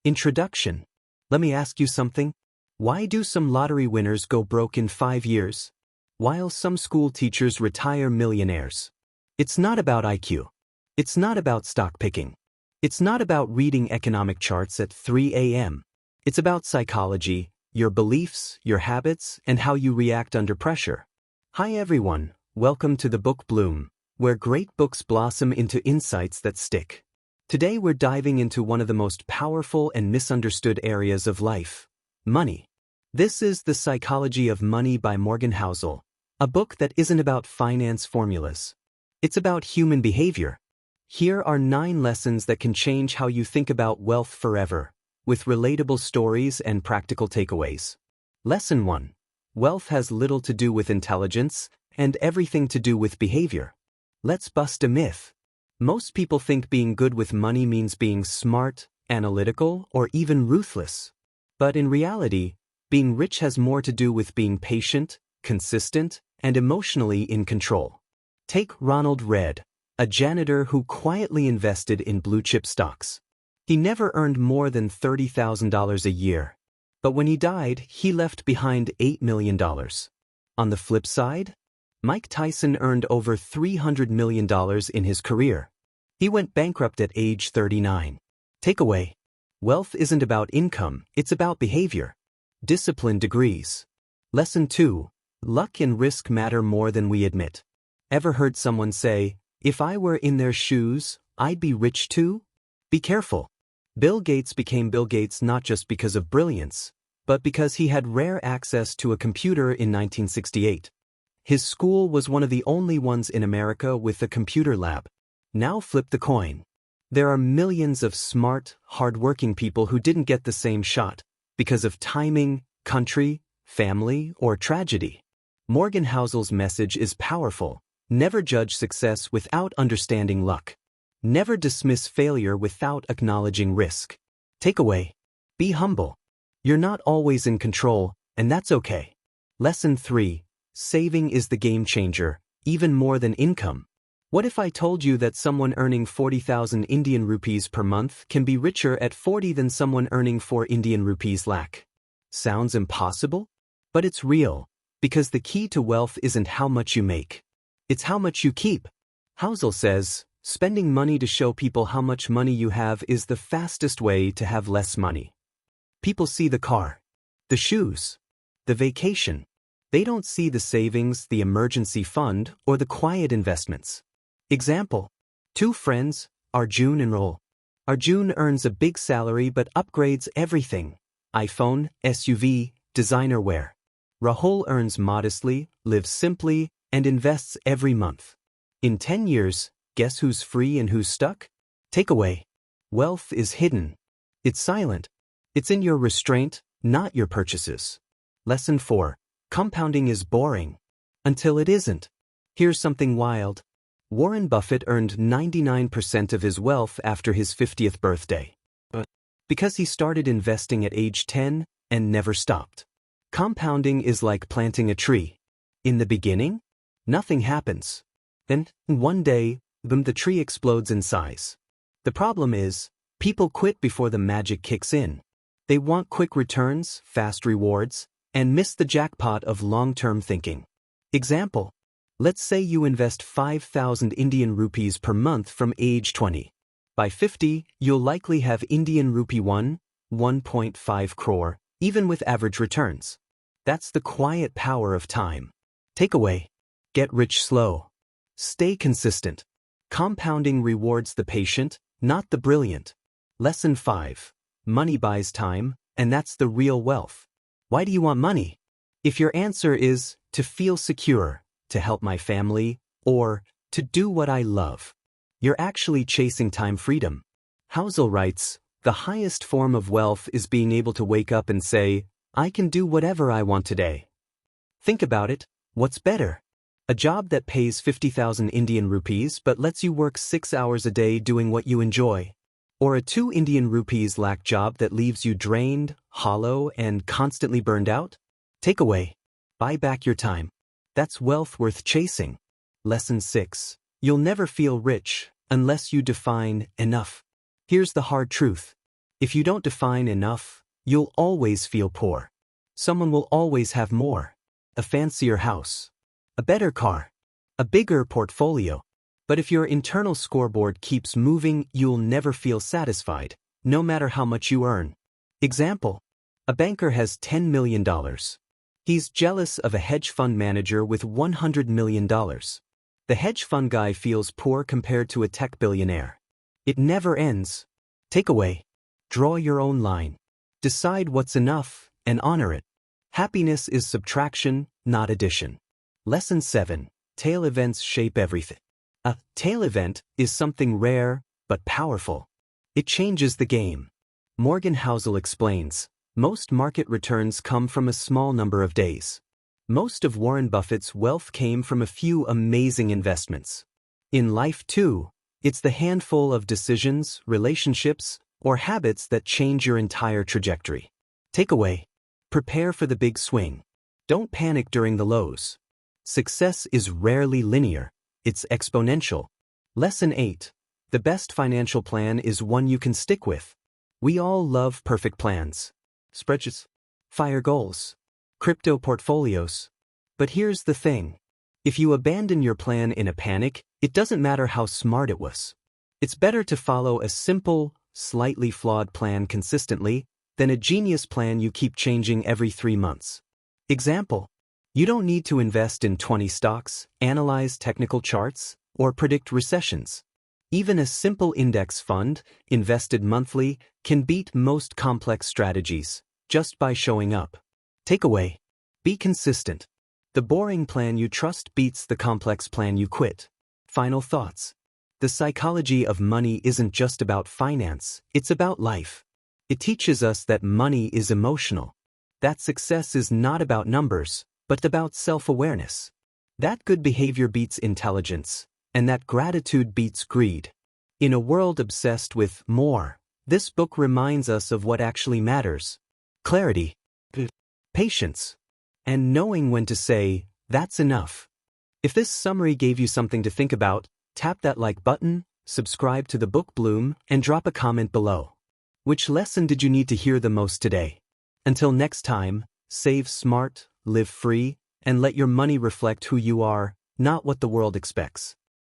Introduction. Let me ask you something. Why do some lottery winners go broke in 5 years, while some school teachers retire millionaires? It's not about IQ. It's not about stock picking. It's not about reading economic charts at 3 a.m. It's about psychology, your beliefs, your habits, and how you react under pressure. Hi everyone, welcome to the Book Bloom, where great books blossom into insights that stick. Today we're diving into one of the most powerful and misunderstood areas of life: money. This is The Psychology of Money by Morgan Housel, a book that isn't about finance formulas. It's about human behavior. Here are 9 lessons that can change how you think about wealth forever, with relatable stories and practical takeaways. Lesson 1. Wealth has little to do with intelligence and everything to do with behavior. Let's bust a myth. Most people think being good with money means being smart, analytical, or even ruthless. But in reality, being rich has more to do with being patient, consistent, and emotionally in control. Take Ronald Read, a janitor who quietly invested in blue-chip stocks. He never earned more than $30,000 a year. But when he died, he left behind $8 million. On the flip side, Mike Tyson earned over $300 million in his career. He went bankrupt at age 39. Takeaway: wealth isn't about income, it's about behavior. Discipline degrees. Lesson 2. Luck and risk matter more than we admit. Ever heard someone say, "If I were in their shoes, I'd be rich too"? Be careful. Bill Gates became Bill Gates not just because of brilliance, but because he had rare access to a computer in 1968. His school was one of the only ones in America with a computer lab. Now flip the coin. There are millions of smart, hard-working people who didn't get the same shot because of timing, country, family, or tragedy. Morgan Housel's message is powerful. Never judge success without understanding luck. Never dismiss failure without acknowledging risk. Takeaway: be humble. You're not always in control, and that's okay. Lesson 3. Saving is the game changer, even more than income. What if I told you that someone earning 40,000 Indian rupees per month can be richer at 40 than someone earning 4 Indian rupees lakh? Sounds impossible? But it's real, because the key to wealth isn't how much you make. It's how much you keep. Housel says, spending money to show people how much money you have is the fastest way to have less money. People see the car, the shoes, the vacation. They don't see the savings, the emergency fund, or the quiet investments. Example: 2 friends, Arjun and Rahul. Arjun earns a big salary but upgrades everything: iPhone, SUV, designer wear. Rahul earns modestly, lives simply, and invests every month. In 10 years, guess who's free and who's stuck? Takeaway: wealth is hidden. It's silent. It's in your restraint, not your purchases. Lesson 4. Compounding is boring. Until it isn't. Here's something wild. Warren Buffett earned 99% of his wealth after his 50th birthday. Because he started investing at age 10 and never stopped. Compounding is like planting a tree. In the beginning, nothing happens. Then, one day, the tree explodes in size. The problem is, people quit before the magic kicks in. They want quick returns, fast rewards, and miss the jackpot of long-term thinking. Example: let's say you invest 5,000 Indian rupees per month from age 20. By 50, you'll likely have Indian rupee 1.5 crore, even with average returns. That's the quiet power of time. Takeaway: get rich slow. Stay consistent. Compounding rewards the patient, not the brilliant. Lesson 5. Money buys time, and that's the real wealth. Why do you want money? If your answer is, to feel secure, to help my family, or to do what I love, you're actually chasing time freedom. Housel writes, the highest form of wealth is being able to wake up and say, I can do whatever I want today. Think about it. What's better? A job that pays 50,000 Indian rupees but lets you work 6 hours a day doing what you enjoy? Or a 2 Indian rupees lakh job that leaves you drained, hollow, and constantly burned out? Takeaway: buy back your time. That's wealth worth chasing. Lesson 6. You'll never feel rich unless you define enough. Here's the hard truth. If you don't define enough, you'll always feel poor. Someone will always have more. A fancier house. A better car. A bigger portfolio. But if your internal scoreboard keeps moving, you'll never feel satisfied, no matter how much you earn. Example. A banker has $10 million. He's jealous of a hedge fund manager with $100 million. The hedge fund guy feels poor compared to a tech billionaire. It never ends. Takeaway. Draw your own line. Decide what's enough, and honor it. Happiness is subtraction, not addition. Lesson 7. Tail events shape everything. A tail event is something rare, but powerful. It changes the game. Morgan Housel explains, most market returns come from a small number of days. Most of Warren Buffett's wealth came from a few amazing investments. In life too, it's the handful of decisions, relationships, or habits that change your entire trajectory. Takeaway. Prepare for the big swing. Don't panic during the lows. Success is rarely linear, it's exponential. Lesson 8. The best financial plan is one you can stick with. We all love perfect plans. Spreadsheets, fire goals, crypto portfolios. But here's the thing. If you abandon your plan in a panic, it doesn't matter how smart it was. It's better to follow a simple, slightly flawed plan consistently than a genius plan you keep changing every 3 months. Example. You don't need to invest in 20 stocks, analyze technical charts, or predict recessions. Even a simple index fund, invested monthly, can beat most complex strategies, just by showing up. Takeaway. Be consistent. The boring plan you trust beats the complex plan you quit. Final thoughts. The psychology of money isn't just about finance, it's about life. It teaches us that money is emotional. That success is not about numbers, but about self-awareness. That good behavior beats intelligence, and that gratitude beats greed. In a world obsessed with more, this book reminds us of what actually matters. Clarity, patience, and knowing when to say, that's enough. If this summary gave you something to think about, tap that like button, subscribe to the Book Bloom, and drop a comment below. Which lesson did you need to hear the most today? Until next time, save smart, live free, and let your money reflect who you are, not what the world expects.